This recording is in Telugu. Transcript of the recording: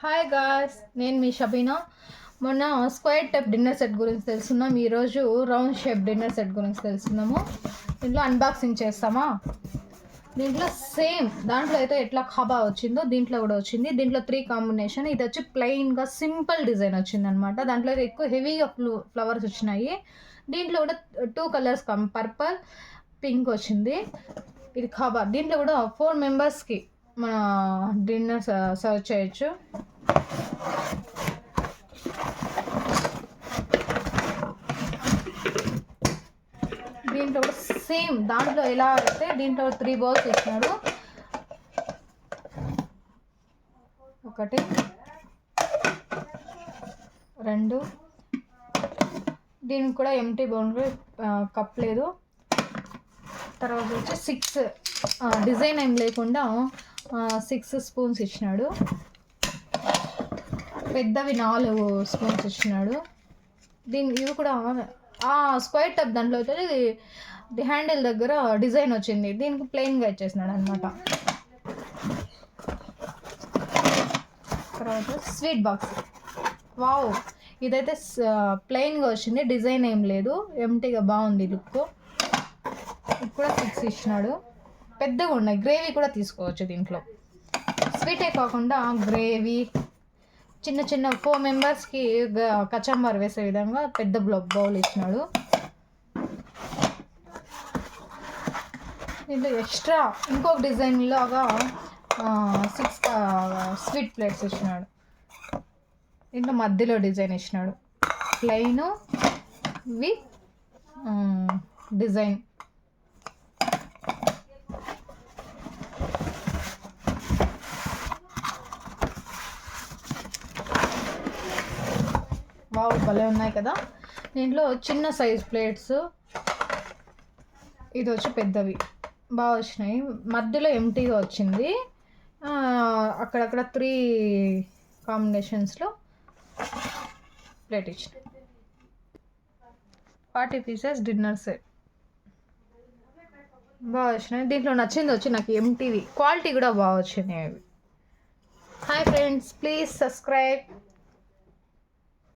హాయ్ గాయ్స్, నేను మీ షబీనా. మొన్న స్క్వేర్ టైప్ డిన్నర్ సెట్ గురించి తెలుసుకున్నాం. ఈరోజు రౌండ్ షేప్ డిన్నర్ సెట్ గురించి తెలుసుకున్నాము. దీంట్లో అన్బాక్సింగ్ చేస్తామా. దీంట్లో సేమ్ దాంట్లో అయితే ఎట్లా ఖబా వచ్చిందో దీంట్లో కూడా వచ్చింది. దీంట్లో 3 కాంబినేషన్. ఇది వచ్చి ప్లెయిన్గా సింపుల్ డిజైన్ వచ్చింది అనమాట. దాంట్లో అయితే ఎక్కువ హెవీగా ఫ్లవర్స్ వచ్చినాయి. దీంట్లో కూడా 2 కలర్స్ పర్పుల్ పింక్ వచ్చింది. ఇది ఖబా. దీంట్లో కూడా 4 మెంబర్స్కి మన డిన్నర్ సర్వ్ చేయొచ్చు. దీంట్లో కూడా సేమ్ దాంట్లో ఎలా అయితే దీంట్లో 3 బౌల్స్ ఇచ్చినాడు. 1 2, దీనికి కూడా ఎంటీ బౌల్, కప్ లేదు. తర్వాత వచ్చి 6 డిజైన్ ఏం లేకుండా 6 స్పూన్స్ ఇచ్చినాడు. పెద్దవి 4 స్పూన్స్ ఇచ్చినాడు. ఇవి కూడా స్క్వేర్ టైప్. దాంట్లో అయితే హ్యాండిల్ దగ్గర డిజైన్ వచ్చింది. దీనికి ప్లెయిన్గా ఇచ్చేసినాడు అనమాట. తర్వాత స్వీట్ బాక్స్. వావ్, ఇదైతే ప్లెయిన్గా వచ్చింది. డిజైన్ ఏం లేదు, ఎంటీగా బాగుంది లుక్. ఇది కూడా 6 ఇచ్చినాడు. పెద్దగా ఉన్నాయి. గ్రేవీ కూడా తీసుకోవచ్చు దీంట్లో. స్వీటే కాకుండా గ్రేవీ, చిన్న చిన్న 4 మెంబర్స్కి కచంబర్ వేసే విధంగా పెద్ద బౌల్ ఇచ్చినాడు. దీంట్లో ఎక్స్ట్రా ఇంకొక డిజైన్ లాగా 6 స్వీట్ ప్లేట్స్ ఇచ్చినాడు. దీంట్లో మధ్యలో డిజైన్ ఇచ్చినాడు. Plain with design. వావ్, భలే ఉన్నాయి కదా. దీంట్లో చిన్న సైజ్ ప్లేట్స్, ఇది వచ్చి పెద్దవి బాగా వచ్చినాయి. మధ్యలో ఎంటీగా వచ్చింది. అక్కడక్కడ 3 కాంబినేషన్స్లో ప్లేట్ ఇచ్చినాయి. 40 పీసెస్ డిన్నర్ సెట్ బాగా వచ్చినాయి. దీంట్లో నచ్చింది వచ్చి నాకు ఎంటీవి. క్వాలిటీ కూడా బాగా వచ్చినాయి అవి. Hi friends, please subscribe.